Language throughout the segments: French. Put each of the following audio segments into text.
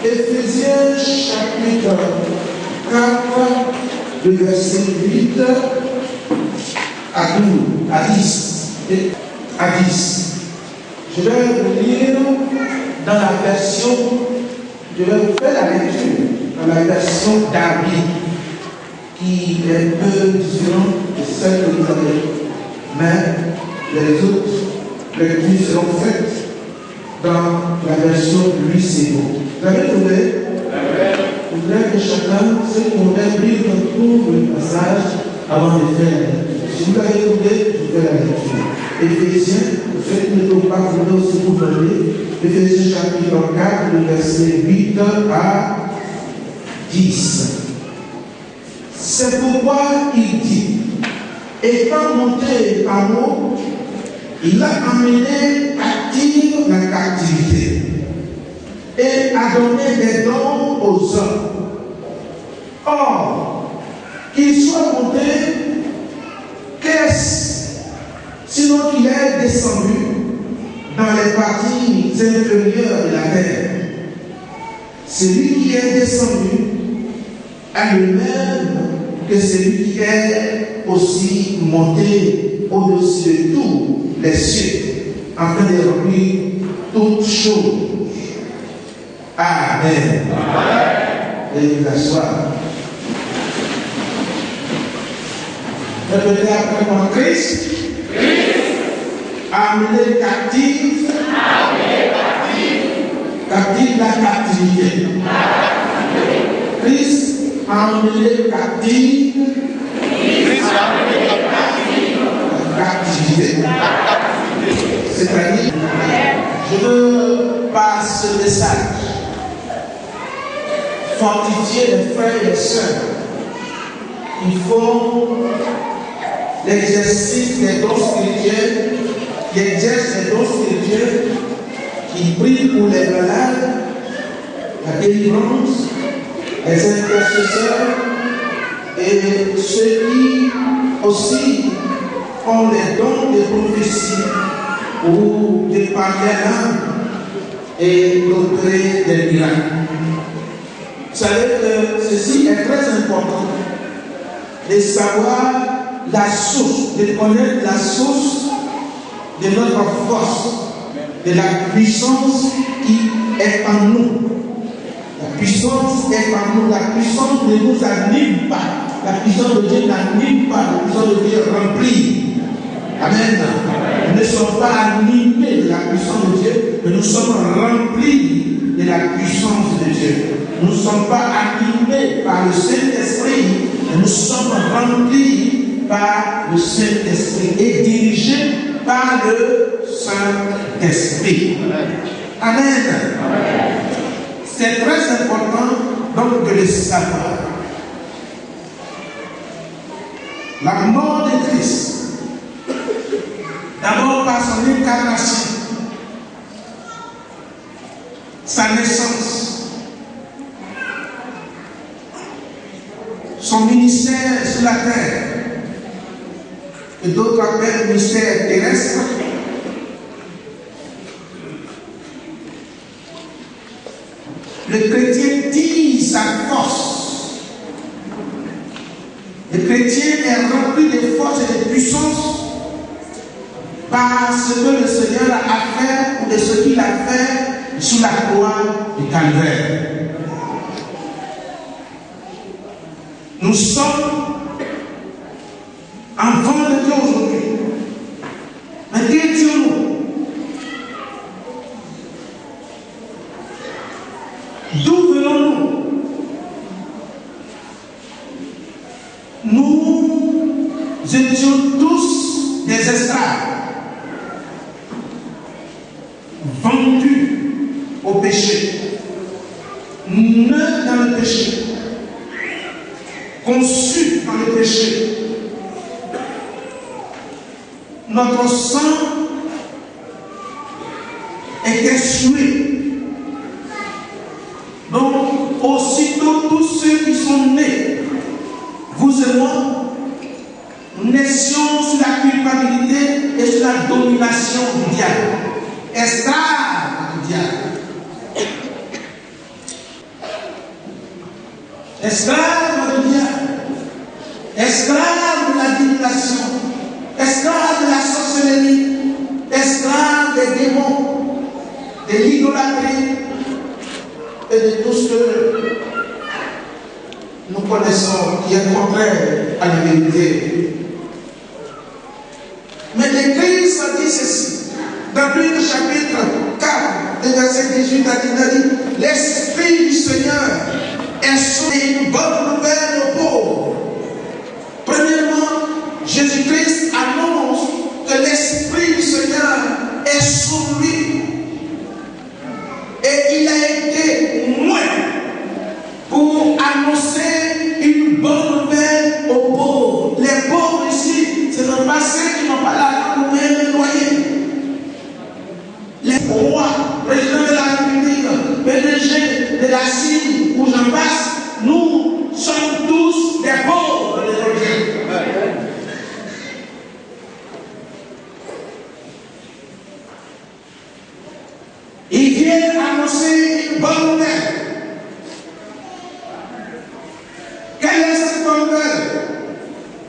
Éphésiens chapitre 4, le verset 8 à 12, à 10. À 10. Je vais vous lire dans la version, je vais vous faire la lecture dans la version Darby, qui est un peu différente de celle que vous avez. Mais les autres lectures seront faites dans la version Louis Sébeau. Vous avez trouvé? Je voudrais que chacun, ceux qui ont lire tout le passage avant de faire la lecture. Si vous l'avez trouvé, je fais la lecture. Éphésiens, faites ne pas vous aussi vous voulez. Éphésiens chapitre 4, le verset 8 à 10. C'est pourquoi il dit, étant monté par haut, il a amené captive la captivité et a donné des dons aux hommes. Or, qu'il soit monté, qu'est-ce sinon qu'il est descendu dans les parties inférieures de la terre? Celui qui est descendu est le même que celui qui est aussi monté au-dessus de tous les cieux, afin de remplir toutes choses. Amen. Et la soirée. Répétez après moi, Christ a amené captive la captivité. Christ a amené captive la captivité. C'est-à-dire, je veux par ce message fortifier les frères et les sœurs qui font l'exercice des dons spirituels, qui exercent les dons spirituels, qui prient pour les malades, la délivrance, les intercesseurs et ceux qui aussi ont les dons de prophétie ou de parler l'âme et d'opérer des miracles. Vous savez que ceci est très important de savoir la source, de connaître la source de notre force, de la puissance qui est en nous. La puissance est en nous, la puissance ne nous anime pas, la puissance de Dieu n'anime pas, la puissance de Dieu remplit. Amen. Nous ne sommes pas animés de la puissance de Dieu, mais nous sommes remplis de la puissance de Dieu. Nous ne sommes pas animés par le Saint-Esprit, mais nous sommes remplis par le Saint-Esprit et dirigés par le Saint-Esprit. Amen. C'est très important donc de le savoir. La mort de Christ, d'abord par son incarnation, sa naissance, son ministère sur la terre, que d'autres appellent ministère terrestre, le chrétien tire sa force. Le chrétien est rempli de force et de puissance par ce que le Seigneur a fait ou de ce qu'il a fait sous la croix du Calvaire. Nous sommes enfants de Dieu aujourd'hui. Mais qui étions-nous? D'où venons-nous? Nous étions tous des esclaves, vendus au péché, nés dans le péché, conçus dans le péché. Notre sang était sué. Donc, aussitôt, tous ceux qui sont nés, vous et moi, naissions sous la culpabilité et sous la domination du diable, esclaves du diable. esclave du diable, esclave de la divination, esclave de la sorcellerie, esclave des démons, de l'idolâtrie et de tout ce que nous connaissons qui est contraire à la vérité. Mais l'Église dit ceci, dans le chapitre 4, le verset 18 à 19, l'Esprit du Seigneur est sur une bonne nouvelle aux pauvres. Premièrement, Jésus-Christ annonce que l'Esprit du Seigneur est sur lui. Et il a été moins pour annoncer une bonne nouvelle aux pauvres. Les pauvres ici, ce ne sont pas ceux qui n'ont pas l'argent pour payer le loyer. Les rois, présidents de la République, PDG de la Syrie, où j'en passe, nous sommes tous des pauvres de l'Évangile. Il vient annoncer une bonne nouvelle. Quelle est cette bonne nouvelle?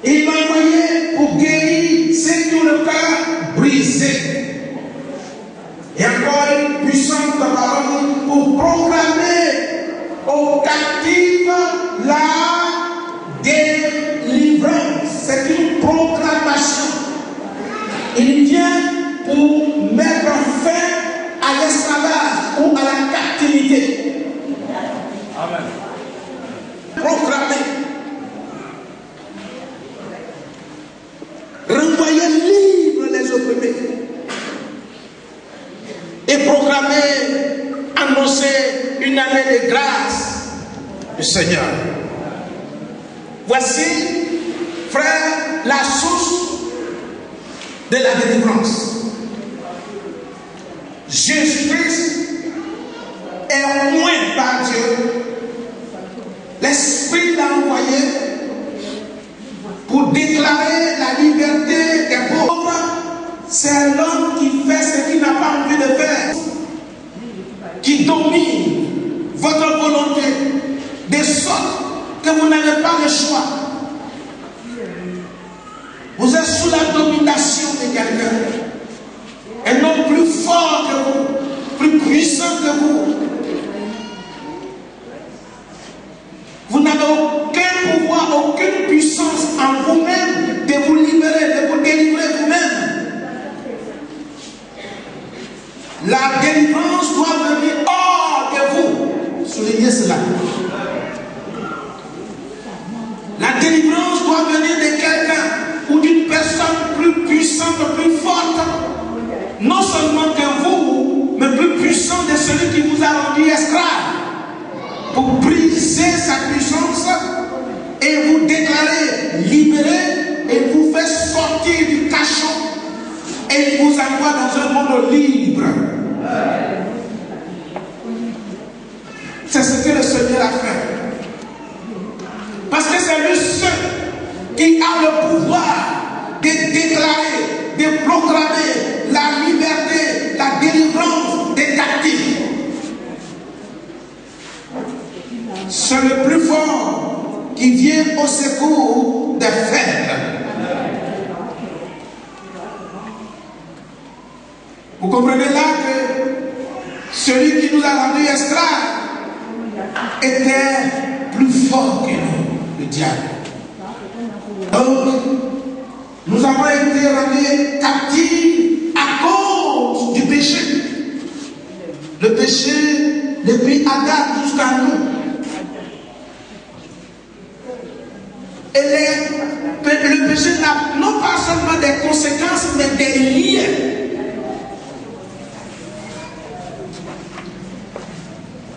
Il m'a envoyé pour guérir ceux qui ont le cœur brisé. Et encore une puissante parole pour proclamer aux captifs la délivrance. C'est une proclamation. Il vient pour mettre fin à l'esclavage ou à la captivité. Amen. Proclamer. Renvoyer libre les opprimés. Et proclamer, annoncer une année de grâce du Seigneur. Voici, frère, la source de la délivrance. Jésus-Christ est oint par Dieu. L'Esprit l'a envoyé pour déclarer la liberté des pauvres. C'est l'homme qui fait ce qu'il n'a pas envie de faire, qui domine votre volonté, de sorte que vous n'avez pas le choix. Vous êtes sous la domination de quelqu'un, un homme plus fort que vous, plus puissant que vous. Vous n'avez aucun pouvoir, aucune puissance en vous-même de vous libérer, de vous délivrer vous-même. La délivrance doit venir hors de vous. Soulignez cela. La délivrance doit venir de quelqu'un ou d'une personne plus puissante, plus forte. Non seulement que vous, mais plus puissant de celui qui vous a rendu esclave. Pour briser sa puissance et vous déclarer libéré et vous faire sortir du cachot. Et il vous envoie dans un monde libre. C'est ce que le Seigneur a fait. Parce que c'est lui seul qui a le pouvoir de déclarer, de proclamer la liberté, la délivrance des captifs. C'est le plus fort qui vient au secours des faibles. Vous comprenez là que celui qui nous a rendus esclaves était plus fort que nous, le diable. Donc, nous avons été rendus captifs à cause du péché. Le péché depuis Adam jusqu'à nous. Et le péché n'a non pas seulement des conséquences, mais des liens.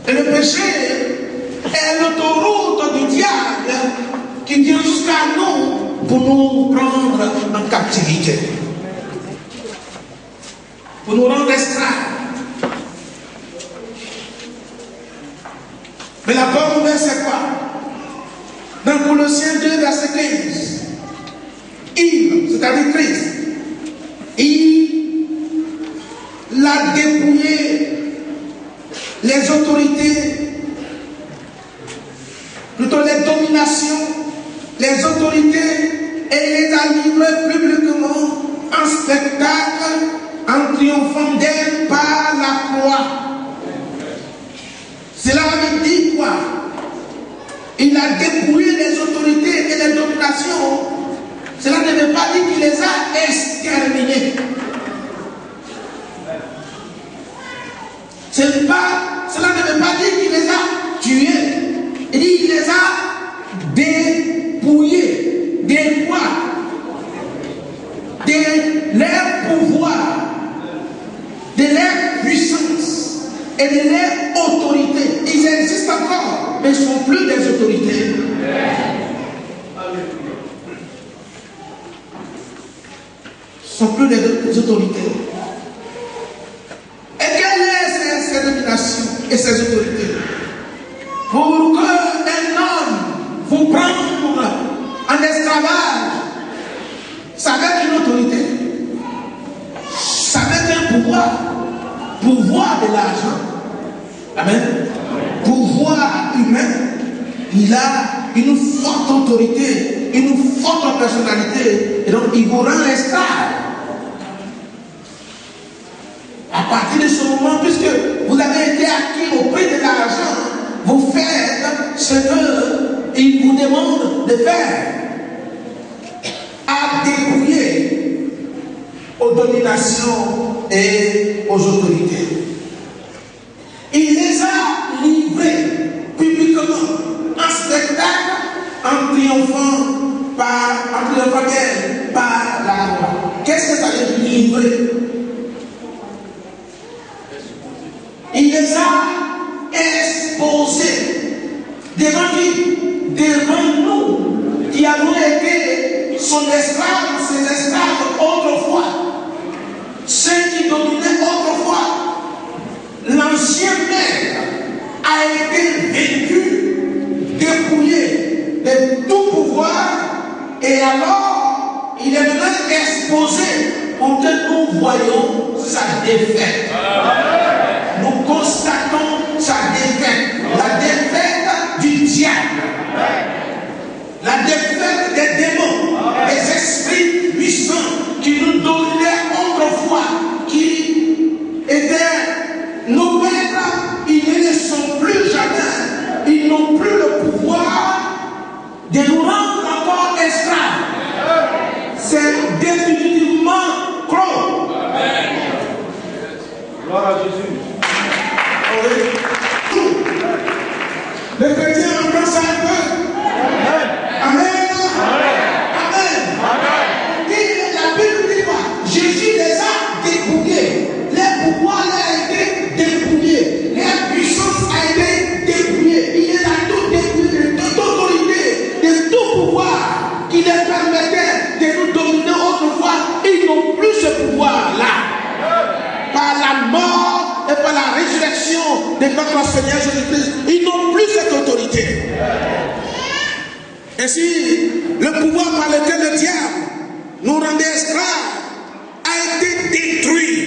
Et le péché est l'autoroute du diable qui vient jusqu'à nous pour nous prendre en captivité, pour nous rendre esclaves. Mais la bonne nouvelle, c'est quoi? Dans Colossiens 2, verset 15, il, c'est-à-dire Christ, il l'a dépouillé les autorités, plutôt les spectacle en triomphant d'elle par la croix. Cela veut dire quoi? Il a dépouillé les autorités et les dominations. Cela ne veut pas dire qu'il les a exterminés. Cela ne veut pas dire qu'il les a tués. Il dit qu'il les a dépouillés des quoi? De leur pouvoir, de leur puissance et de leur autorité. Ils existent encore, mais ils ne sont plus des autorités. Ils ne sont plus des autorités. Et quelles sont ces dominations et ces autorités? Pour qu'un homme vous prenne en esclavage, ça avec une autorité, ça avec un pouvoir de l'argent. Amen. Pouvoir humain, il a une forte autorité, une forte personnalité, et donc il vous rend esclave. À partir de ce moment, puisque vous avez été acquis au prix de l'argent, vous faites ce qu'il vous demande de faire. À dépouiller aux dominations et aux autorités. Il les a livrés publiquement en spectacle en triomphant d'elle par la croix. Qu'est-ce que ça veut dire livrer? Il les a exposés devant qui? Devant nous qui avons été son esclave, ses esclaves autrefois, ceux qui dominaient autrefois. L'ancien maître a été vaincu, dépouillé de tout pouvoir, et alors il est maintenant exposé pour que nous voyons sa défaite. Nous constatons sa défaite, la défaite du diable, la défaite des démons, des esprits puissants qui nous dominaient autrefois, qui étaient nos maîtres. Ils ne sont plus jamais, ils n'ont plus le pouvoir de nous rendre encore esclaves. C'est définitivement clos. Amen. Gloire à Jésus. Les chrétiens entendent ça un peu. Amen. Amen. Amen. Et la Bible dit quoi? Jésus les a dépouillés. Les pouvoirs ont été dépouillés. La puissance a été dépouillée. Il les a tout dépouillés de toute autorité, de tout pouvoir qui les permettait de nous dominer autrefois. Ils n'ont plus ce pouvoir-là. Par la mort et par la résurrection de notre Seigneur Jésus-Christ, ils n'ont plus cette autorité. Ainsi, le pouvoir par lequel le diable nous rendait esclaves a été détruit.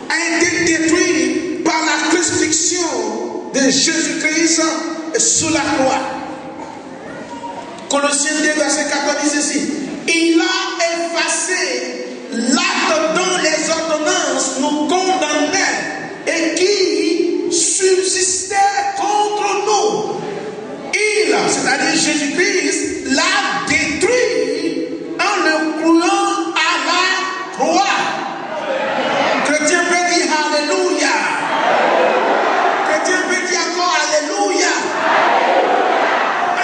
A été détruit par la crucifixion de Jésus-Christ sous la croix. Colossiens 2, verset 14 dit ceci. Il a effacé l'acte dont les ordonnances nous condamnaient et qui subsistait contre nous. Il, c'est-à-dire Jésus-Christ, l'a détruit en le clouant à la croix. Chrétien peut dire Alléluia. Chrétien peut dire encore Alléluia.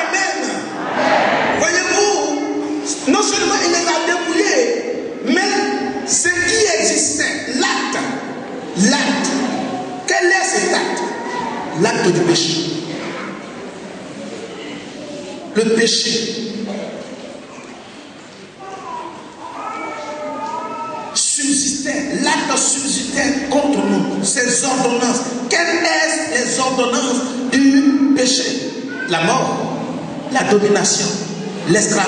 Amen. Voyez-vous, non seulement il les a dépouillés, mais ce qui existait, l'acte, quel est cet acte? L'acte du péché. Le péché subsistait, l'acte subsistait contre nous, ces ordonnances. Quelles sont les ordonnances du péché? La mort, la domination, l'esclavage,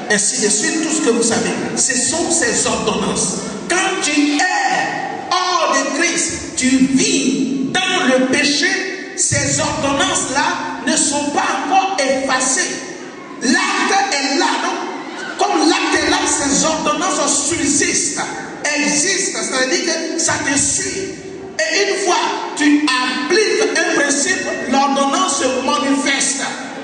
ainsi de suite, tout ce que vous savez. Ce sont ces ordonnances. Quand tu es hors de Christ, tu vis dans le péché, ces ordonnances-là ne sont pas encore effacées. L'acte est là, donc, comme l'acte est là, ces choses subsistent, existent, c'est-à-dire que ça te suit. Et une fois tu appliques un principe, l'ordonnance se manifeste.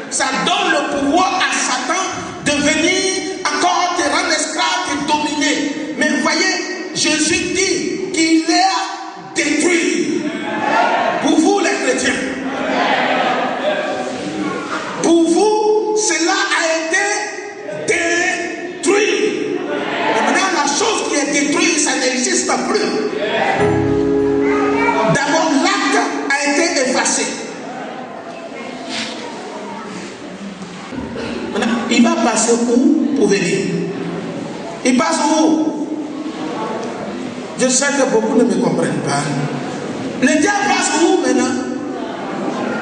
Ça donne le pouvoir à Satan de venir encore te rendre esclave, te dominer. Mais vous voyez, Jésus dit qu'il est détruit. Pour vous les chrétiens. Pour vous, cela a été détruit. Et maintenant, la chose qui est détruite, ça n'existe plus. D'abord, l'acte a été effacé. Maintenant, il va passer où pour venir? Il passe où? Je sais que beaucoup ne me comprennent pas. Le diable passe où maintenant?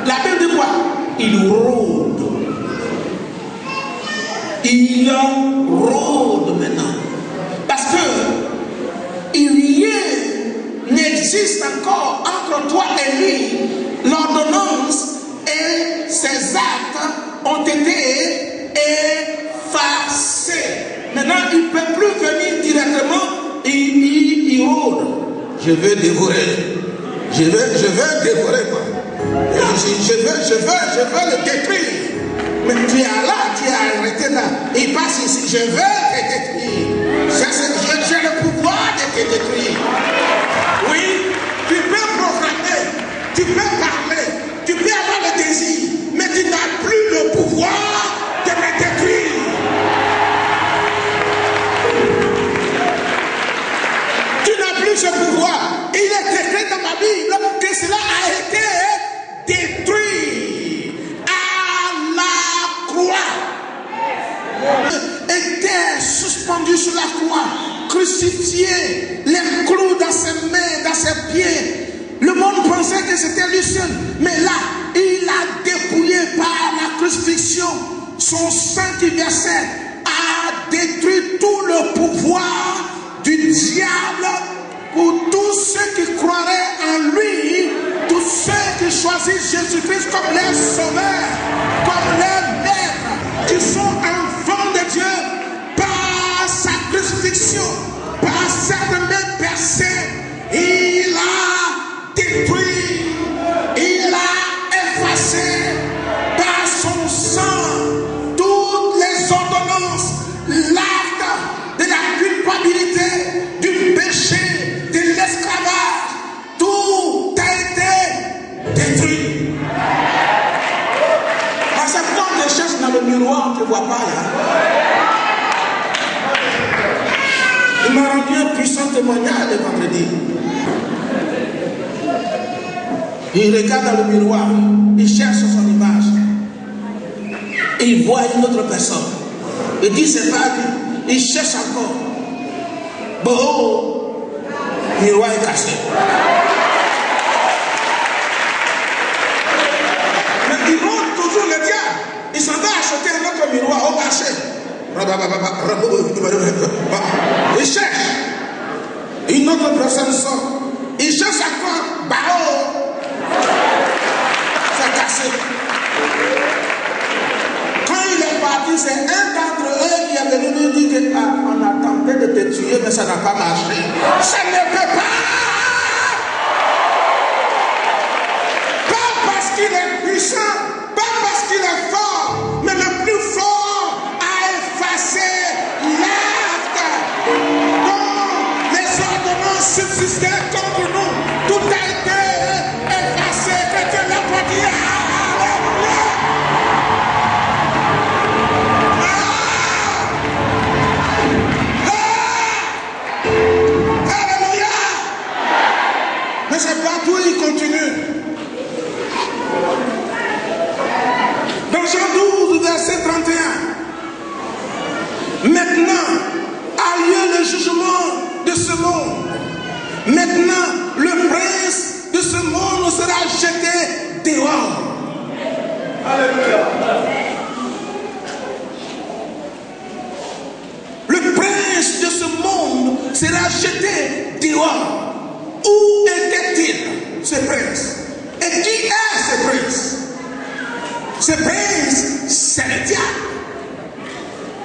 La Bible dit quoi? Il rôde. Il rôde maintenant. Parce que rien n'existe encore entre toi et lui. L'ordonnance et ses actes ont été effacés. Maintenant, il ne peut plus venir directement. Il rôde. Je vais dévorer. Je vais dévorer quoi. Je veux le détruire. Mais tu es là, tu es arrêté là. Il passe ici, je veux te détruire. J'ai le pouvoir de te détruire. Oui, tu peux proclamer, tu peux parler, tu peux avoir le désir, mais tu n'as plus le pouvoir de me détruire. Tu n'as plus ce pouvoir. Il est écrit dans ma Bible que cela a été détruit à la croix. Était suspendu sur la croix, crucifié, les clous dans ses mains, dans ses pieds. Le monde pensait que c'était lui seul, mais là, il a dépouillé par la crucifixion. Son sang qui versait a détruit tout le pouvoir du diable pour tous ceux qui croiraient en lui, tous ceux qui choisissent Jésus-Christ comme leur sauveur, comme leur maître, qui sont enfants de Dieu par sa crucifixion, par cette main percée. Il a détruit, il a effacé par son sang toutes les ordonnances, l'acte de la culpabilité, du péché, de l'esclavage. Tout a été détruit. Parce que quand on te cherche dans le miroir, on ne te voit pas là. Il m'a rendu un puissant témoignage le vendredi. Il regarde dans le miroir, il cherche son image. Et il voit une autre personne. Il dit c'est pas lui. Il cherche encore. Bon, le miroir est cassé. Mais il monte toujours le diable. Il s'en va acheter un autre miroir au marché. Il cherche. Une autre personne sort. Il cherche encore. Bao. C'est cassé. Quand il est parti, c'est un d'entre eux qui est venu lui dire qu'on a tenté de te tuer, mais ça n'a pas marché. Ça ne peut pas. Pas parce qu'il est puissant, pas parce qu'il est fort, mais le plus fort a effacé l'acte. Donc, les ordonnances subsistaient contre nous. Tout a été effacé. Que Dieu l'a pas dit. Mais c'est partout, il continue. Dans Jean 12, verset 31. Maintenant a lieu le jugement de ce monde. Maintenant, le prince de ce monde sera jeté dehors. Alléluia. Le prince de ce monde sera jeté dehors. Où était-il, ce prince? Et qui est ce prince? Ce prince, c'est le diable.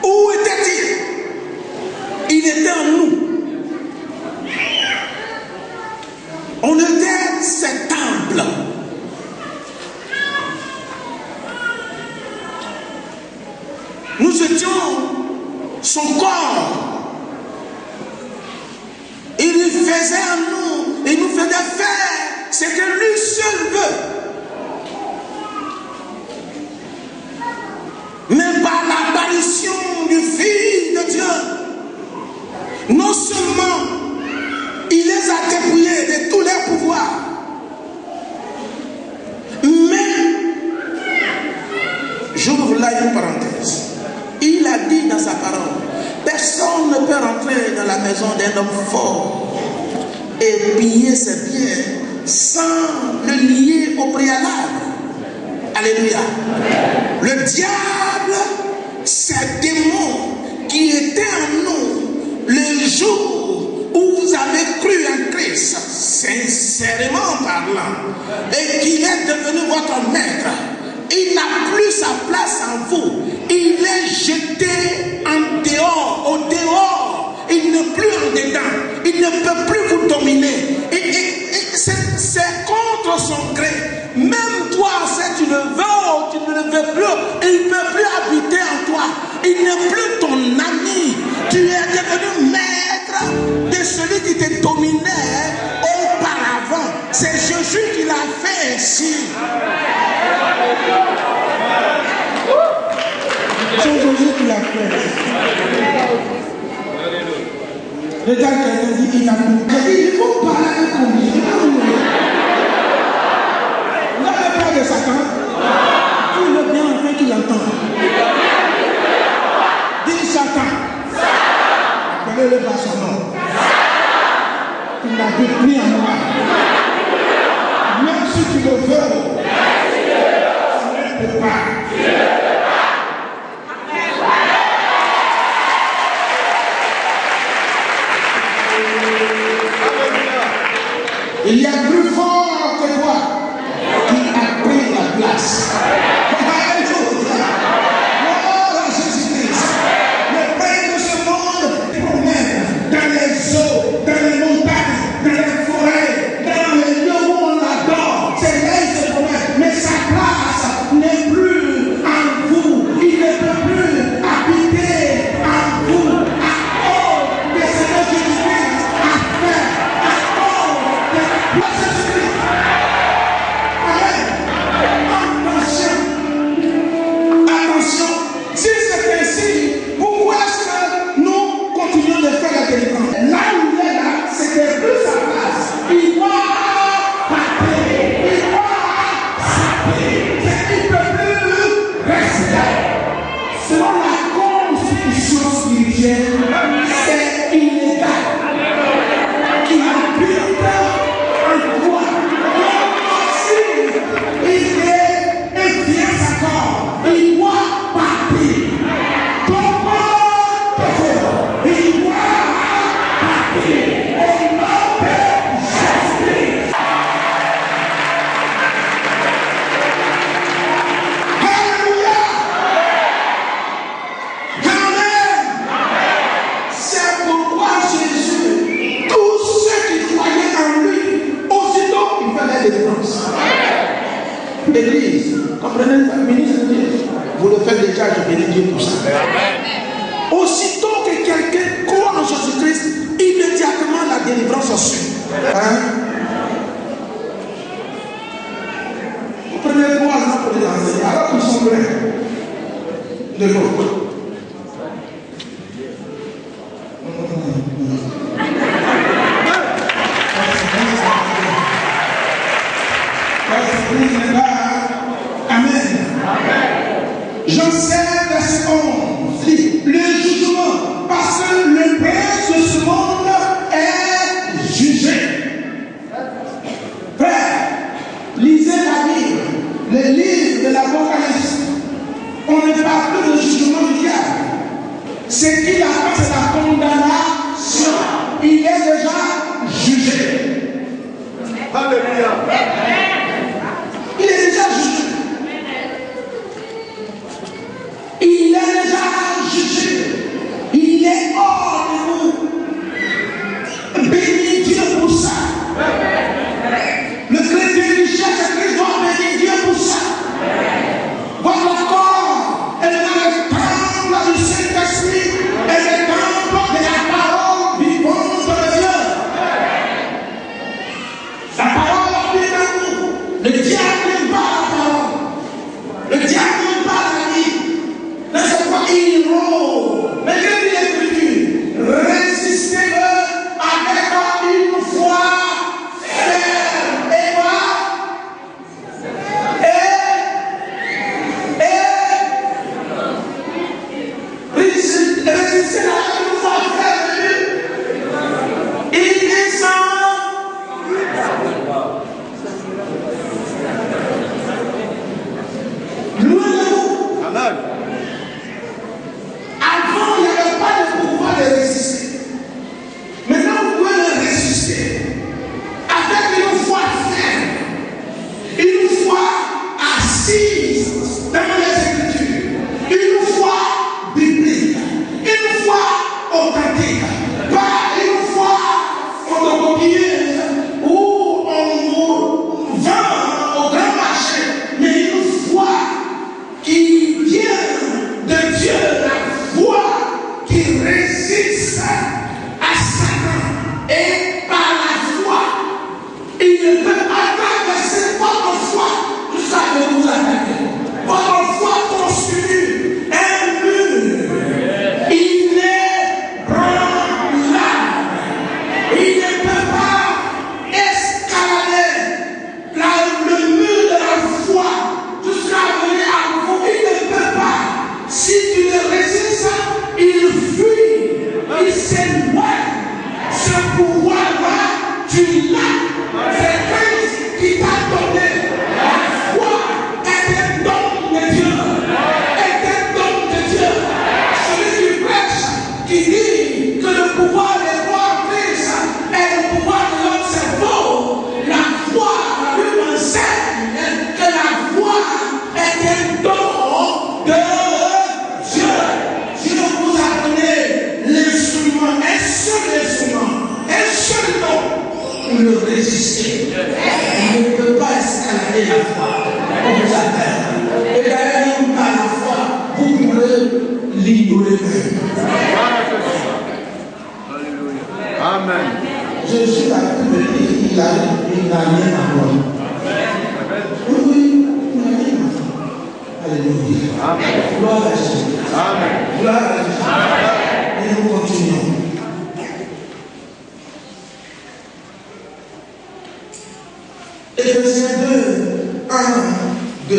Où était-il? Il était en nous. On était ses temples. Nous étions son corps. Il faisait en nous, il nous faisait faire ce que lui seul veut. Mais par l'apparition du Fils de Dieu, non seulement il les a dépouillés de tous leurs pouvoirs, mais, j'ouvre là une parenthèse, il a dit dans sa parole, personne ne peut rentrer dans la maison d'un homme fort et piller ses biens sans le lier au préalable. Alléluia. Le diable, ces démons qui étaient en nous le jour où vous avez cru en Christ, sincèrement parlant, et qu'il est devenu votre maître, il n'a plus sa place en vous. Il est jeté en dehors, au dehors. Il n'est plus en dedans. Il ne peut plus vous dominer. C'est contre son gré. Même toi, si tu le veux ou tu ne le veux plus, il ne peut plus habiter en toi. Il n'est plus ton ami. Tu es devenu maître de celui qui te dominait auparavant. C'est Jésus qui l'a fait ainsi. C'est Jésus qui l'a fait. Regarde quelqu'un dit il a dit il faut parler avec lui. Vous n'avez peur de Satan? Il veut bien enfin qu'il entende. Dis Satan. Appelez-le par son nom. Il n'a plus en moi. Même si tu le veux, tu ne peux pas. Il y a plus fort que toi qui a pris la place. Alléluia. Gloire à Jésus-Christ. Le Père de ce monde promène dans les eaux, dans les montagnes, dans les forêts, dans les lieux où on l'adore. C'est là qu'il se promène. Mais sa place n'est plus en vous. Il ne peut plus habiter en vous. À cause de ce que Jésus-Christ a fait. À cause de Jésus-Christ. Amen. Attention. Attention. Si c'est ainsi, pourquoi est-ce que nous continuons de faire la délivrance? Là où il est là, c'était plus sa place. Il doit partir. Il doit sortir. Il ne peut plus rester. Selon la constitution spirituelle, c'est illégal. Qui habite en toi. Si il est infidèle à corps, il doit partir. Ton corps te fait. Il doit partir. Au nom de Jésus-Christ. Alléluia. Amen. C'est pourquoi Jésus, tous ceux qui croyaient en lui, aussitôt il fait la délivrance. L'église, comprenez ça, ministre de Dieu, vous le faites déjà, je bénis Dieu pour ça. Aussitôt que quelqu'un croit en Jésus-Christ, immédiatement la délivrance suit. Hein? Vous prenez 3 ans pour les enseigner, alors qu'ils sont pleins de l'eau. Amen. J'enseigne verset 11. Dit, le jugement, parce que le prince de ce monde est jugé. Frère, lisez la Bible, le livre de l'Apocalypse. On ne parle plus de jugement du diable. Ce qu'il a fait, c'est la condamnation. Il est déjà jugé. Alléluia. Il est déjà pas une foi photocopieuse où on vend au grand marché, mais une foi qui vient de Dieu, la foi qui résiste à Satan. Et par la foi, il ne peut pas traverser votre foi jusqu'à ce que vous attaquez. Votre foi constitue un mur. Il est branlable. Il ne peut pas escalader le mur de la foi jusqu'à venir à vous. Il ne peut pas. Si tu le résistes, il fuit. Il s'éloigne. Ce pouvoir-là, tu l'as. C'est Christ qui t'a donné. La foi est un don de Dieu. Est un don de Dieu. Celui qui prêche, qui dit que le pouvoir des rois en Christ est le pouvoir de notre cerveau. La foi, la Bible enseigne que la foi est un don de Dieu. Dieu vous a donné l'instrument, un seul instrument, un seul don pour le résister. Il ne peut pas escalader la foi. On vous appelle. Et d'ailleurs, même par la foi, vous pouvez l'ignorer. Amen. Jésus a pu me dire, il n'a rien à voir. Oui, il n'a rien à voir. Alléluia. Amen. Gloire à Jésus. Amen. Gloire à Jésus. Et nous continuons. Éphésiens 2, 1, 2.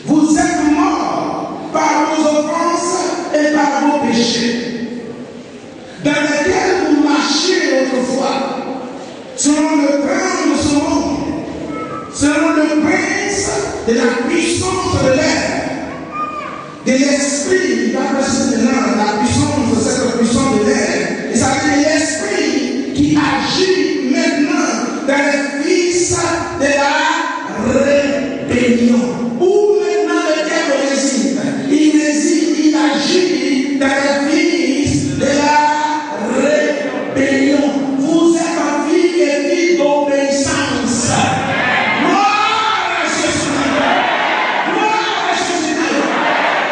Vous êtes morts par vos offenses et par vos péchés, dans lesquels vous marchiez autrefois, selon le prince de ce monde, selon le prince de la puissance de l'air, de l'esprit, la puissance, cette puissance de l'air, et ça veut dire l'esprit qui agit maintenant dans les fils de la rébellion. Où maintenant le diable réside? Il agit dans les fils de la rébellion. Vous êtes en vie et vie d'obéissance. Gloire à Jésus. Gloire à Jésus.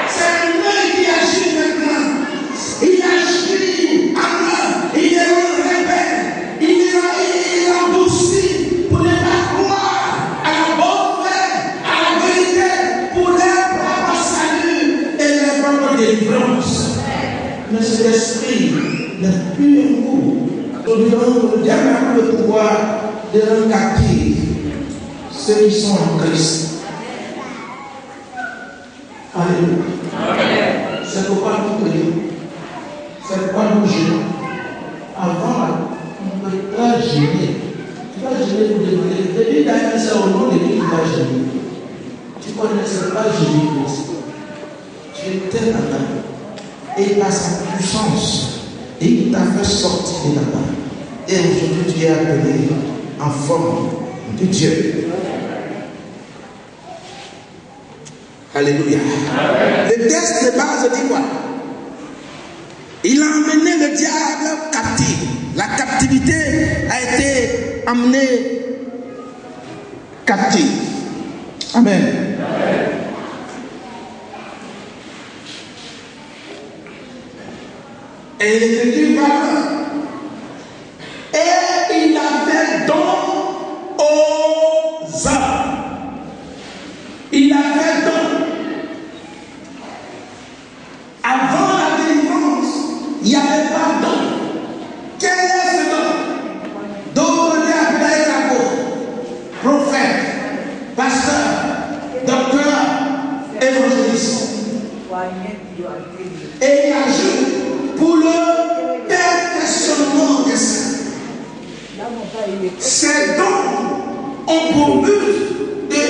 C'est lui qui agit maintenant. Il agit en eux. Il est rebelle. Il endurci pour ne pas croire à la bonne paix, à la vérité, pour leur propre salut et leur propre délivrance. Mais cet esprit n'est plus en vous. Le diable a le pouvoir de rendre captifs ceux qui sont en Christ. Alléluia. C'est pourquoi nous prions. C'est pourquoi nous gênons. Avant, on ne peut pas gêner. Tu vas gêner pour demander. Depuis d'ailleurs, c'est au nom de qui tu vas gêner. Tu ne connaissais pas gêner Christ. Tu étais là-bas. Et par sa puissance, et il t'a fait sortir de là-bas. Et aujourd'hui, tu es appelé en forme de Dieu. Alléluia. Le texte de base dit quoi? Il a emmené le diable captif. La captivité a été amenée captive. Amen. Et l'Écriture va. Et il avait don aux hommes. Il avait don. Avant la délivrance, il n'y avait pas don. Quel est ce don? D'autres diables d'apôtres, prophètes, pasteurs, docteurs, évangélistes. Et il ajoute pour le perfectionnement des saints. Ces dons ont pour but de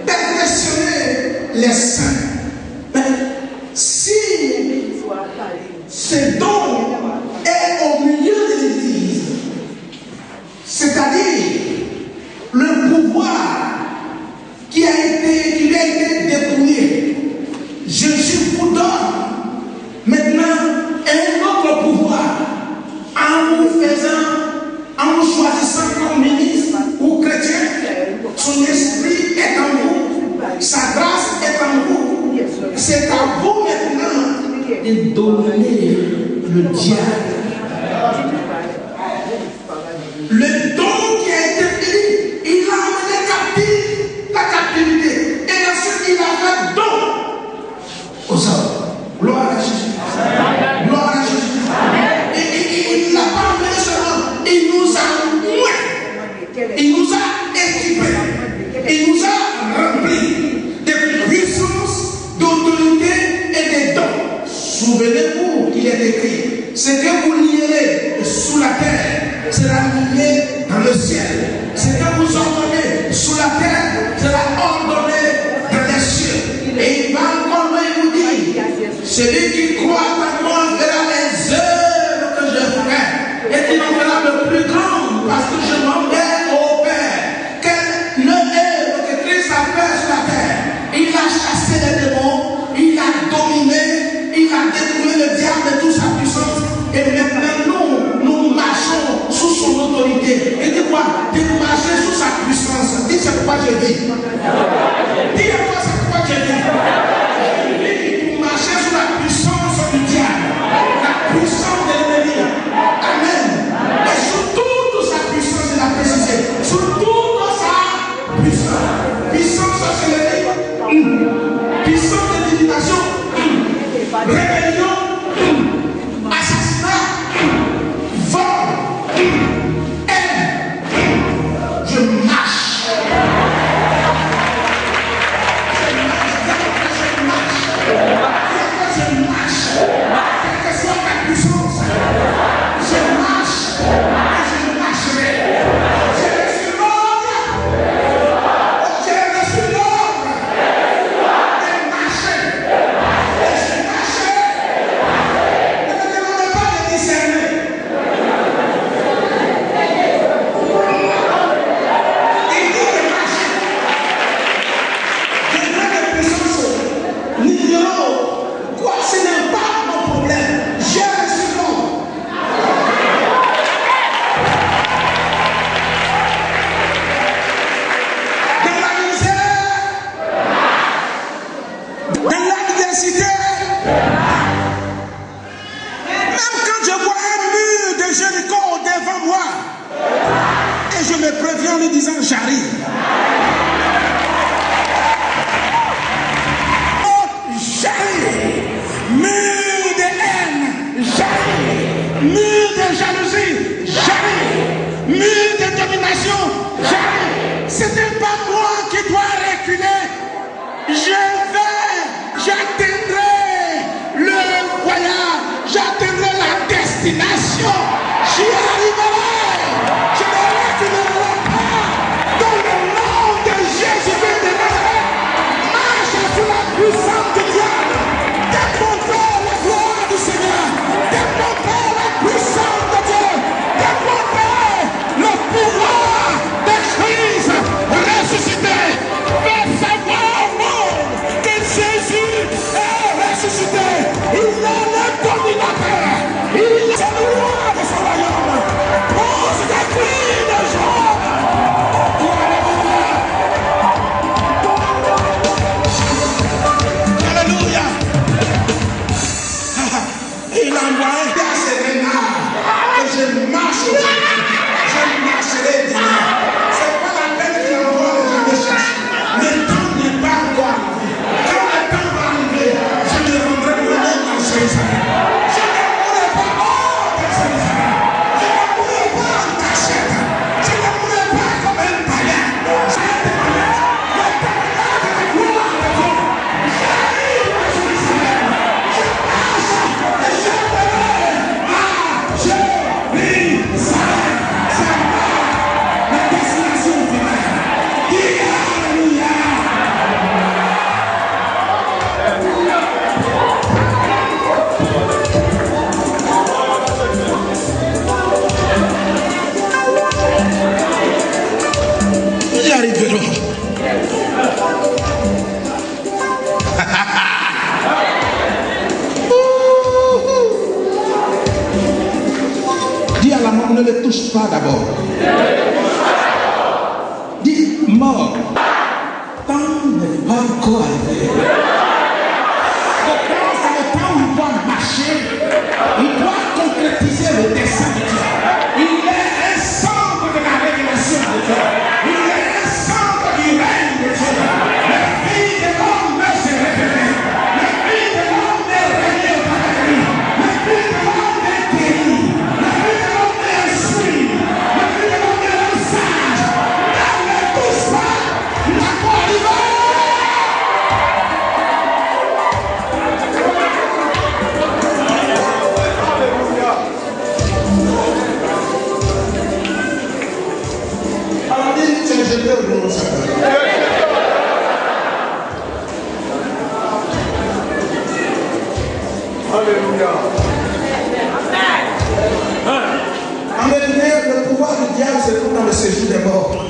perfectionner les saints. Mais si ce don est au milieu de l'Église, c'est-à-dire le pouvoir qui lui a été dépouillé, Jésus vous donne maintenant un autre pouvoir Le don qui a été fini, il a amené captif la captivité. Et ensuite, il a fait don aux hommes. Gloire à Jésus. Gloire à Jésus. Et il n'a pas amené seulement, il nous a moins. Il nous a équipés. Il nous a remplis de puissance, d'autorité et de dons. Souvenez-vous qu'il est écrit, ce que vous lierez sous la terre sera lié dans le ciel. Ce que vous ordonnez sous la terre sera ordonné dans les cieux. Et il va encore vous dire, celui qui croit en moi verra les œuvres que je ferai et qui en fera le plus grand parce que je m'en vais au Père. Quelle œuvre que Christ a fait sur la terre. Il a chassé les démons, il a dominé, il a détruit le diable de toute sa puissance. Et maintenant nous marchons sous son autorité. Et dis quoi? De marcher sous sa puissance. Dis c'est pourquoi je dis. Dis-moi c'est pourquoi je dis. Pour marcher sous la puissance du diable, la puissance de l'ennemi. Amen. Et sous toute sa puissance, il a précisé. Sous toute sa puissance. Puissance sur l'ennemi. Puissance de divination. Rébellion. Ne le touche pas d'abord. Dis mort. Tant n'est pas encore arrivé. C'est le temps où il doit marcher. Il doit concrétiser le dessein. voir le diable se trouve dans le séjour des morts.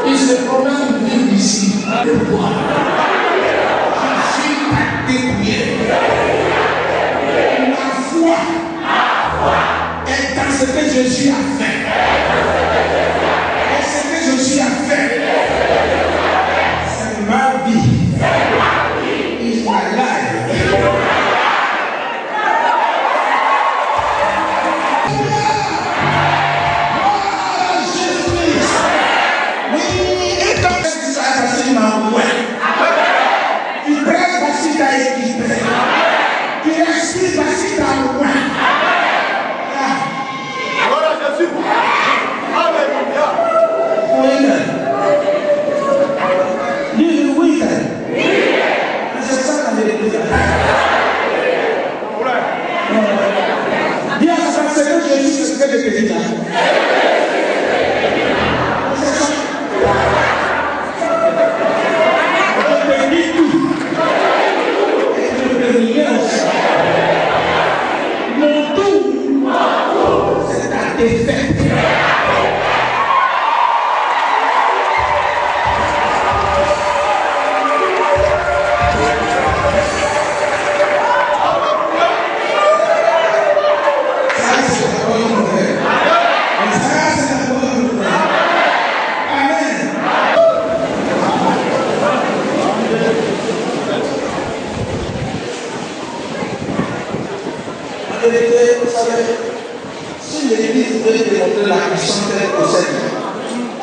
Il se promène de vivre ici. Pourquoi? Je suis dépouillé. La foi est dans ce que Jésus a fait. Et ce que Jésus a fait, c'est ma vie. It's my life. Si l'Église veut démontrer la puissance qu'elle possède,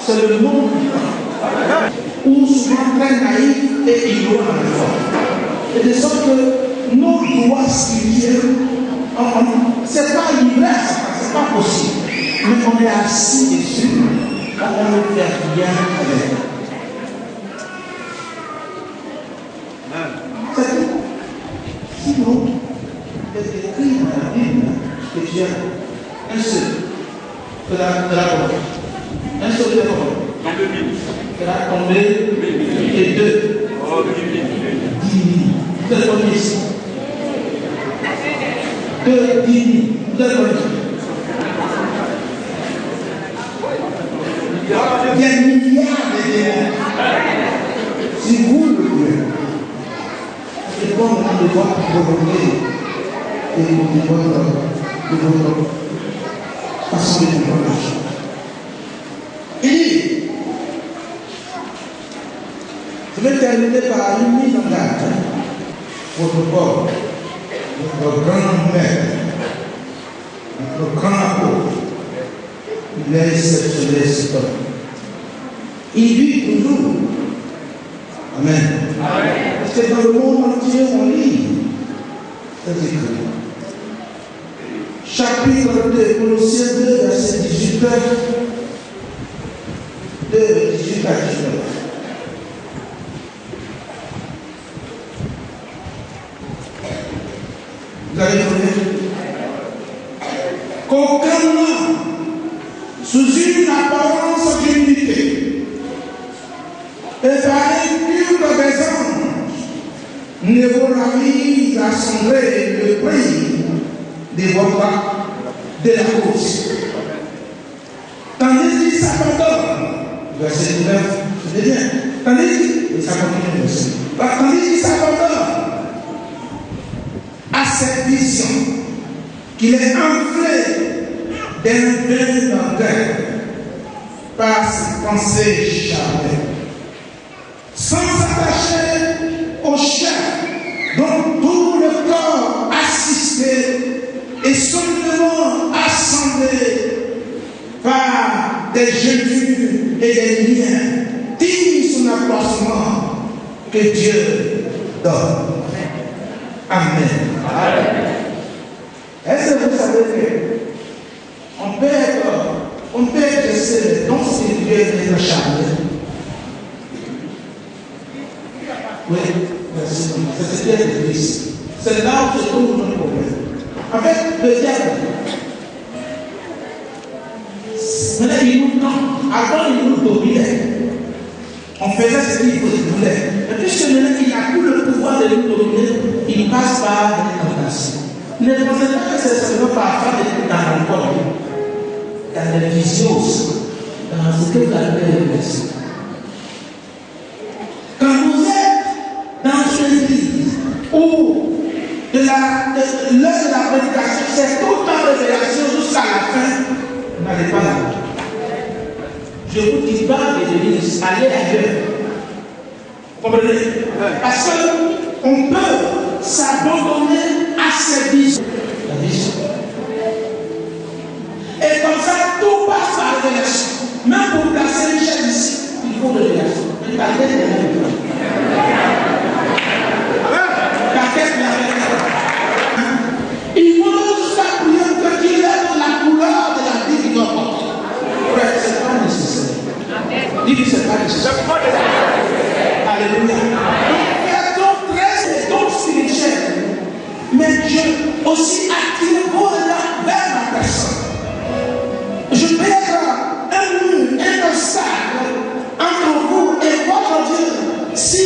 c'est le monde où souvent très naïf et ignorant dans le fond. Et de sorte que nos lois spirituelles, c'est pas libre, c'est pas possible. Mais on est assis dessus, on ne fait rien avec. C'est tout. Sinon, il est écrit dans la Bible que Dieu a un seul de la colonne. Un seul de la colonne. De la tombée et deux. 10 000. Vous êtes combien ici? 10 000. Vous êtes combien? Il y a des milliards de démons. Si vous le voulez, c'est bon de devoir provoquer et de votre façon de témoignage. Et je vais terminer par une mise en garde. Votre corps, votre grand-mère, votre grand apôtre, il est exceptionnel cet homme. Il vit toujours. Amen. Parce que dans le monde entier, on lit ces écritures. Chapitre 2, Colossiens 2, verset 18, 2, 18 à 19. Vous allez connaître qu'aucun homme, sous une apparence d'unité, et par une culte des anges, ne vous ravis assemblés le prix de votre de la cause. Tandis qu'il s'abandonne, verset 9, c'est bien. Tandis qu'il s'abandonne à cette vision, qu'il est enflé d'un vain d'orgueil par ses pensées charnelles, sans s'attacher au chef dont tout le corps assisté et solidement assemblé par des génus et des liens, tire son accroissement que Dieu donne. Amen. Est-ce que vous savez qu'on peut exercer les dons spirituels et les charnels? Oui, merci. C'est ce qui est l'église. C'est là où se trouve notre problème. En fait, le diable, maintenant il nous tente. Avant, il nous dominait. On faisait ce qu'il voulait. Et puisque maintenant il n'a plus le pouvoir de nous dominer, il passe par les tentations. Ne pensez pas que c'est seulement parfois dans le corps, dans les visions, dans ce que vous avez révélation. Quand vous êtes dans une église où l'heure de la prédication, c'est tout en révélation jusqu'à la fin, vous n'allez pas là. Je vous dis pas de l'église, allez ailleurs. Comprenez? Parce qu'on peut s'abandonner à ses visions. La vision. Et comme ça, tout passe par révélation. Même pour placer une chaise ici, il faut révélation. La tête est la même. La tête est la même. Il faut jusqu'à prier pour que Dieu lève la couleur de la vie qui doit porter. Frère, ce n'est pas nécessaire. Dis que ce n'est pas nécessaire. Alléluia. Il y a donc 13 dons spirituels. Mais Dieu aussi attire vos regards vers ma personne. Je peux être un mur, un obstacle entre vous et votre Dieu. Si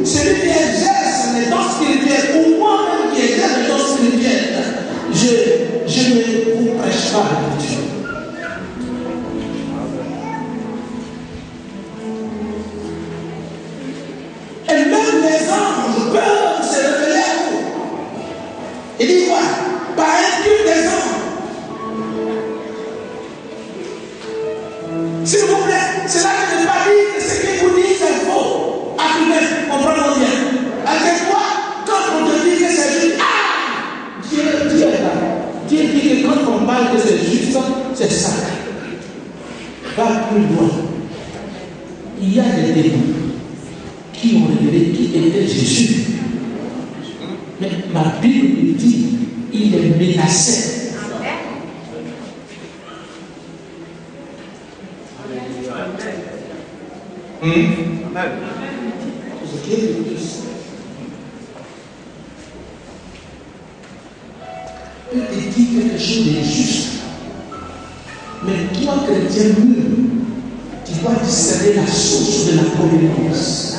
celui qui exerce les dons spirituels ou moi-même qui exerce les dons spirituels, je ne vous prêche pas de Dieu. Et même les anges peuvent se révéler à vous. Il dit quoi? Par un culte des anges. S'il vous plaît, cela ne veut pas dire que ce que vous dites est faux. Apprenez, comprenons bien. Avec quoi, quand on te dit que c'est juste, Dieu est là. Dieu dit que quand on parle que c'est juste, c'est ça. Va plus loin. Il y a des démons qui ont révélé qui était Jésus. Mais ma Bible dit, il est menacé. Amen. C'est ce qui est le plus. Il te dit quelque chose de juste. Mais toi, chrétien mûr, tu dois discerner la source de la provenance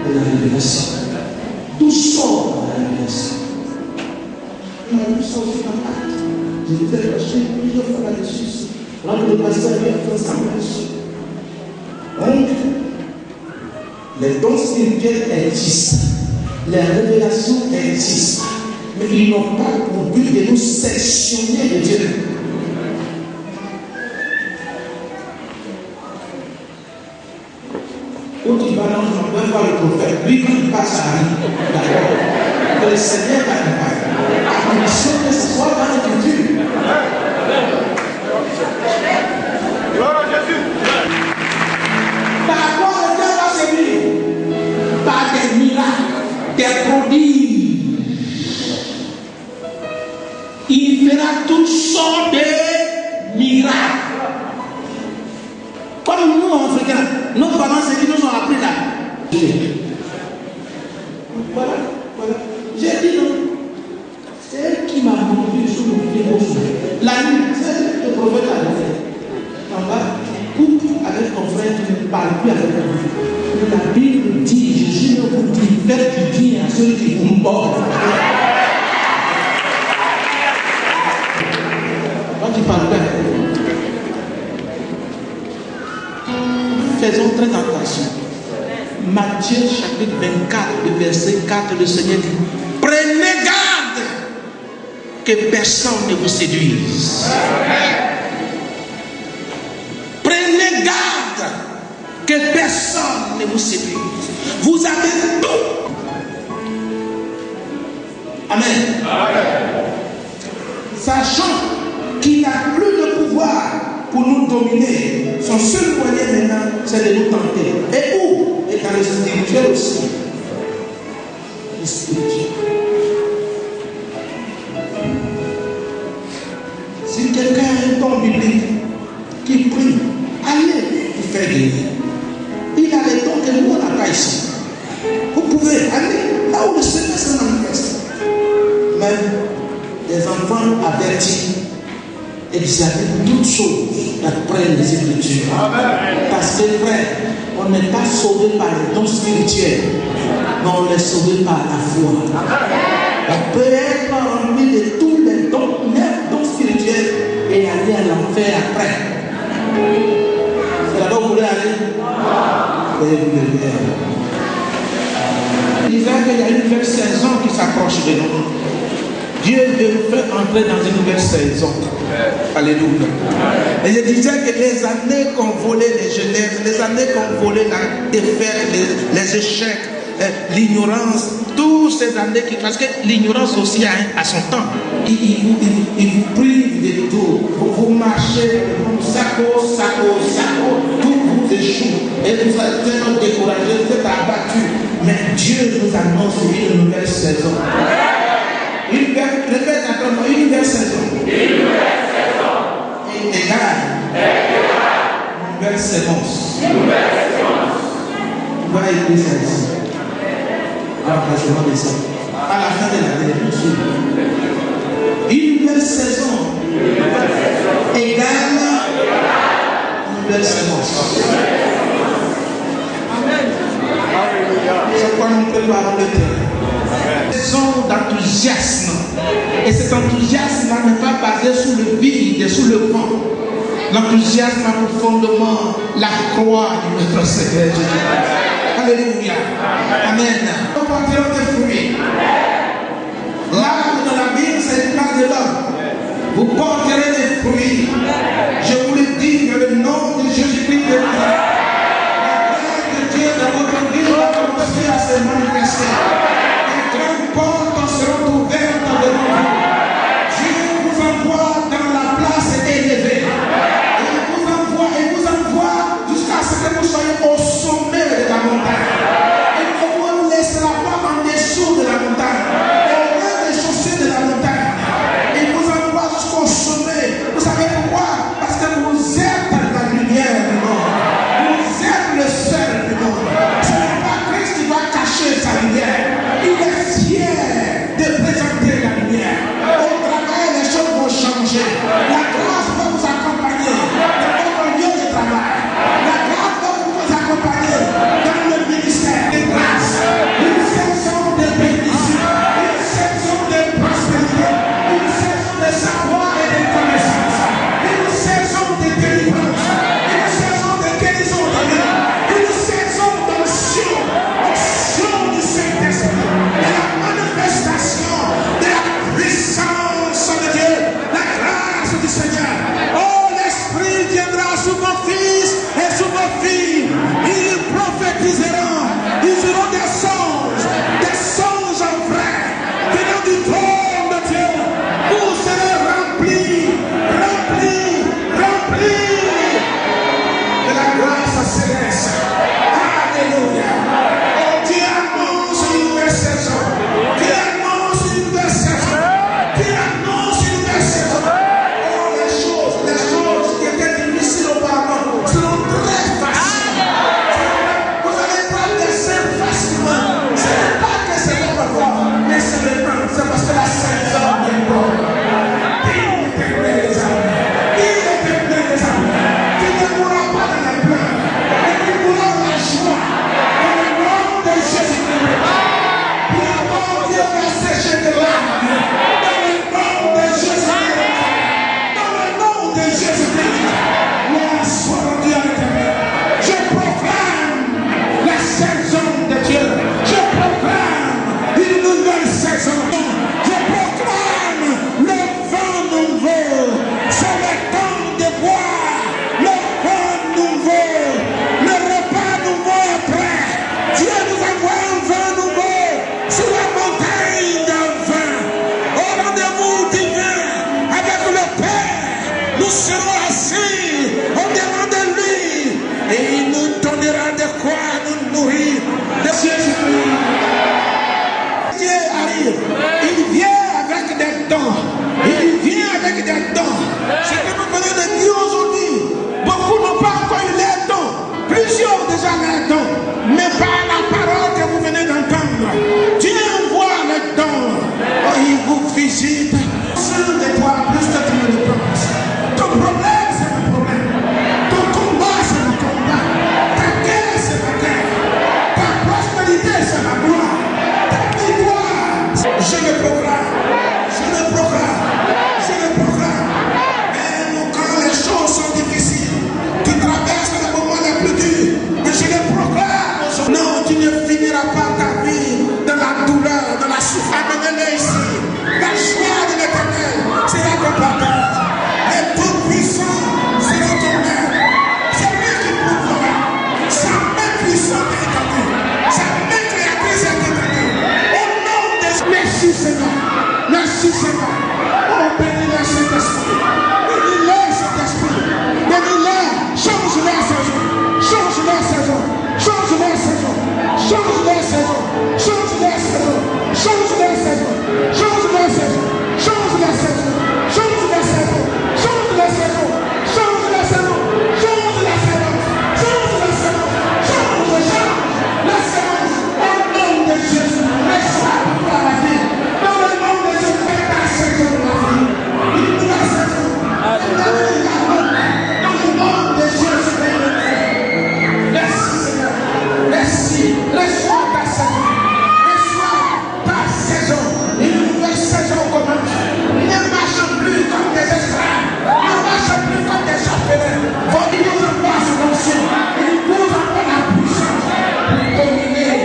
de la révélation. D'où sort la révélation? Il m'a vu sortir en acte. Je l'ai prêché plusieurs fois là-dessus. Là, le pasteur vient faire sa mèche. Donc, les dons spirituels existent, les révélations existent, mais ils n'ont pas pour but de nous sectionner de Dieu. Où tu vas dans le même pas le prophète, lui quand il passe à la vie, d'accord, que le Seigneur t'accompagne, à condition que ce soit dans l'écriture. Gloire à Jésus. Par quoi le Dieu va séduire? Par des miracles, des prodiges. Il fera toutes sortes de miracles. Comme nous, Africains, nos parents, c'est qui nous ont appris là. Voilà. J'ai dit non. C'est elle qui m'a montré sur le pied gauche. La nuit, c'est le prophète a fait. En bas, coupe avec ton frère, tu ne parles plus avec lui. La Bible dit, Jésus ne vous dit, faites du bien à ceux qui vous mordent. Quand tu parles bien, faisons très attention. Matthieu chapitre 24, le verset 4, le Seigneur dit, prenez garde que personne ne vous séduise. Prenez garde que personne ne vous séduise. Vous avez tout. Amen. Sachant qu'il n'a plus de pouvoir pour nous dominer, son seul moyen maintenant, c'est de nous tenter. Et où? Et dans le spirituel aussi. Le spirituel. Si quelqu'un a un don biblique qui prie, allez pour faire guérir. Il a les dons que nous on n'a pas ici. Vous pouvez aller là où le Seigneur se manifeste. Même des enfants avertis examinent toutes choses d'après les Écritures. Parce que frère, on n'est pas sauvé par les dons spirituels, mais on est sauvé par la foi. On peut être rempli de tout Dieu veut nous faire entrer dans une nouvelle saison. Alléluia. Et je disais que les années qu'on volait les jeunesses, les années qu'on volait la défaite, les échecs, l'ignorance, toutes ces années qui... Parce que l'ignorance aussi a son temps. Il vous prive de tout. Vous marchez, saco, tout vous échoue. Et vous êtes découragé, vous êtes abattu. Mais Dieu nous annonce une nouvelle saison. Une nouvelle saison. Une nouvelle sémence. On va écrire ça ici. Remplacement de ça. À la fin de l'année, bien sûr. Une nouvelle saison égale une nouvelle sémence. Amen. C'est quoi nous préparons le terrain? Saison d'enthousiasme. Et cet enthousiasme n'est pas basé sur le vide, sur le vent. L'enthousiasme a pour fondement la croix de notre Seigneur Jésus. Alléluia. Amen. Nous porterons des fruits. L'arbre de la Bible, c'est le plan de l'homme. Vous porterez des fruits. Je vous le dis dans le nom de Jésus-Christ de Nazareth. La grâce de Dieu dans votre vie va commencer à se manifester. Les grandes portes seront ouvertes devant vous. Dieu vous envoie dans la place élevée. Et vous envoie jusqu'à ce que vous soyez au sommet de la montagne. Et ne vous laissera pas en dessous de la montagne. Au rez-de-chaussée de la montagne. Il vous envoie jusqu'au sommet. Vous savez pourquoi? Oh, bénis-les, Saint-Esprit. Bénis-les, Saint-Esprit. Bénis-les. Change-les, Seigneur. Change-les, Seigneur. Change-les, Seigneur. Change-les, Seigneur. Change-les, Seigneur. Change-les, Seigneur. Change-les, Seigneur. Change-les, Seigneur. Change-les, Seigneur. Change-les, Seigneur. Change-les, Seigneur. Change-les, Seigneur. Change-les, Seigneur. Change-les, les Seigneur. Au nom de Jésus, laisse-moi pour la vie. Dans le nom de Jésus, fais ta saison de la vie. Une nouvelle saison. Dans le nom de Jésus, merci Seigneur. Merci. Reçois ta saison. Reçois ta saison. Une nouvelle saison commence. Ne marche plus comme des esclaves. Ne marche plus comme des orphelins. Il nous envoie ce l'ancien. Il nous envoie la puissance pour dominer.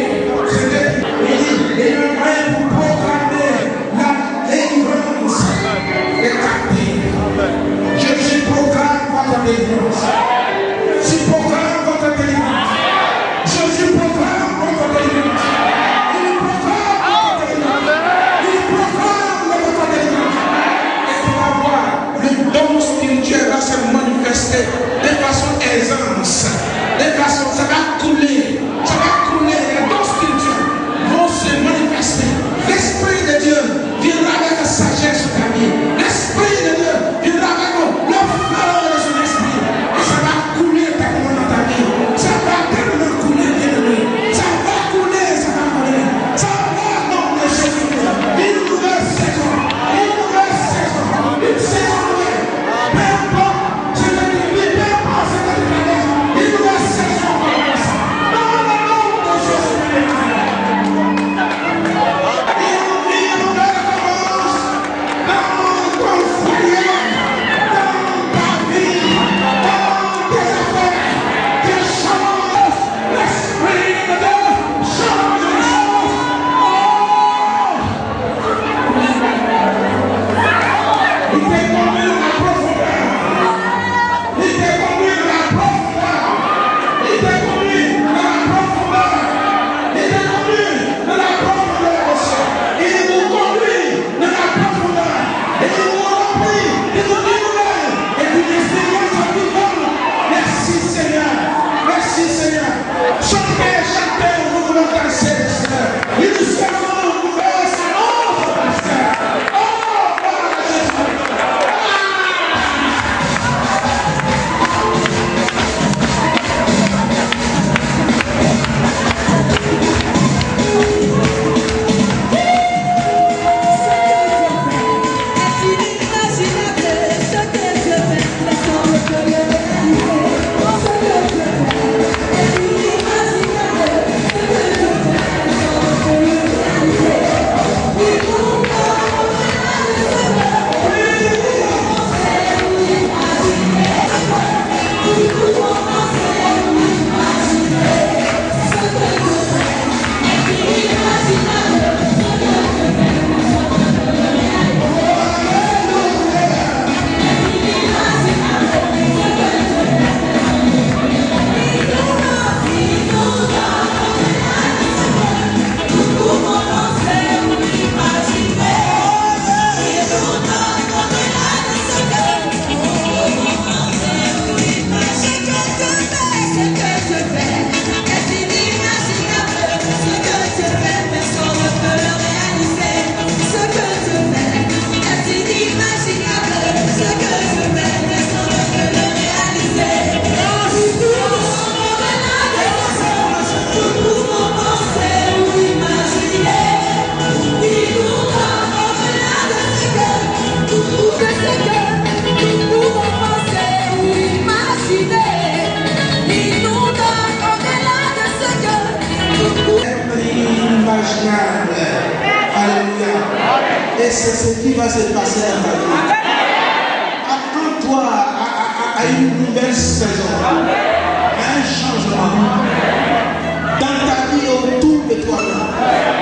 Il nous envoie pour proclamer la délivrance des captifs. Je proclame votre délivrance. Je proclame votre délivrance. Je proclame votre délivrance. Il proclame votre délivrance. Il proclame votre délivrance. Et tu vas voir, le don spirituel va se manifester de façon aisance. De façon, ça va couler. Ça va couler. Les dons spirituels vont se manifester. L'Esprit de Dieu viendra avec la sagesse de ta vie. L'Esprit de Dieu viendra avec le feu de son esprit. Et ça va couler tellement dans ta vie. Ça va tellement couler, bien-aimé. Ça va couler, ça va couler. Ça va, nom de Jésus. Une nouvelle saison. Une nouvelle saison. Une saison nouvelle. Peu importe ce que tu vis, peu importe ce que tu traverses. Une nouvelle saison commence. Dans le nom de Jésus. Et c'est ce qui va se passer dans ta vie. Attends-toi à une nouvelle saison, à un changement. Dans ta vie autour de toi,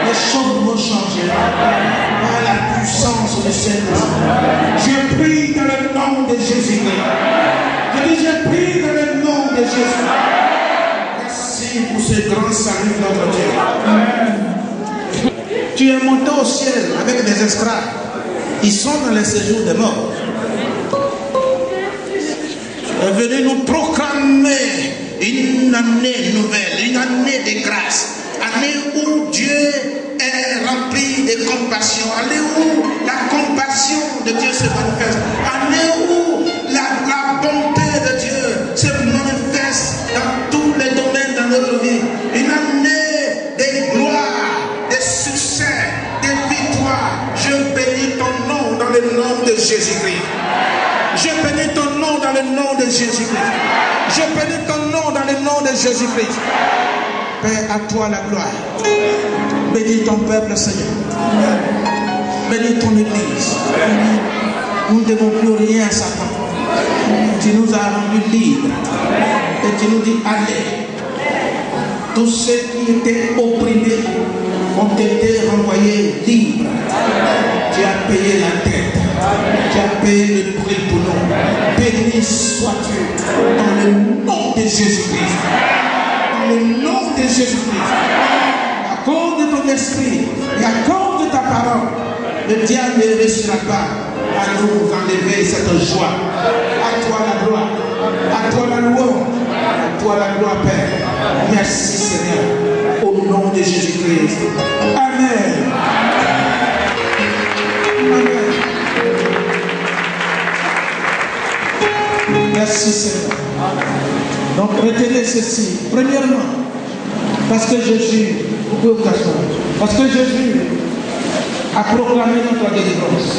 les choses vont changer par la puissance du Saint-Esprit. Je prie dans le nom de Jésus-Christ. Je dis, je prie dans le nom de Jésus. Merci pour ce grand salut de notre Dieu. Tu es monté au ciel avec des esclaves. Ils sont dans les séjours des morts. Venez nous proclamer une année nouvelle, une année de grâce, année où Dieu est rempli de compassion, année où la compassion de Dieu se manifeste, année où la bonté de Dieu se manifeste dans tous les domaines de notre vie, une année de gloire, de succès, de victoire. Je bénis ton nom dans le nom de Jésus-Christ. Je bénis ton nom dans le nom de Jésus-Christ. Je bénis ton nom dans le nom de Jésus-Christ. Père, à toi la gloire. Bénis ton peuple, Seigneur. Bénis ton Église. Nous ne devons plus rien à Satan. Tu nous as rendus libres. Et tu nous dis, allez. Tous ceux qui étaient opprimés ont été renvoyés libres. Tu as payé la dette. Tu as payé le prix pour nous. Béni sois-tu dans le nom de Jésus-Christ. Dans le nom de Jésus-Christ. À cause de ton esprit et à cause de ta parole, le diable ne réussira pas à nous enlever cette joie. À toi la gloire. À toi la louange. À toi la gloire, Père. Merci, Seigneur. Au nom de Jésus-Christ. Amen. Amen. Merci Seigneur. Donc retenez ceci. Premièrement, parce que Jésus, parce que Jésus a proclamé notre délivrance.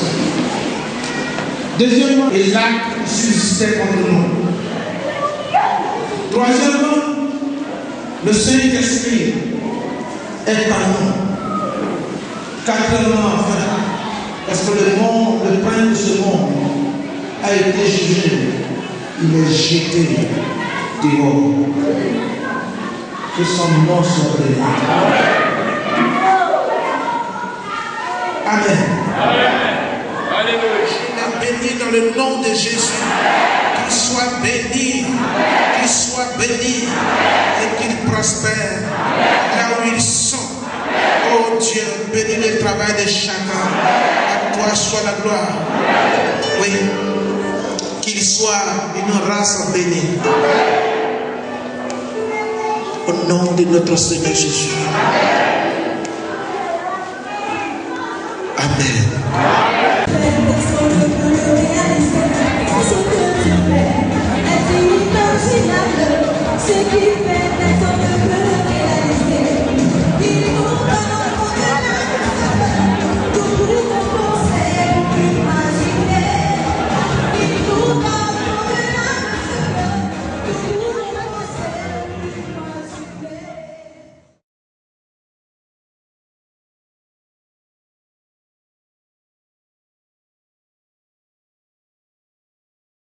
Deuxièmement, il a suscité contre nous. Troisièmement, le Saint-Esprit est en nous. Quatrièmement, enfin, parce que le monde, le prince de ce monde, a été jugé. Il est jeté dehors. Que son nom soit béni. Amen. Alléluia. Béni dans le nom de Jésus. Qu'il soit béni. Qu'il soit béni. Et qu'il prospère là où ils sont. Oh Dieu, bénis le travail de chacun. À toi soit la gloire. Oui. Qu'il soit une race bénie. Au nom de notre Seigneur Jésus. Amen. Ce qui fait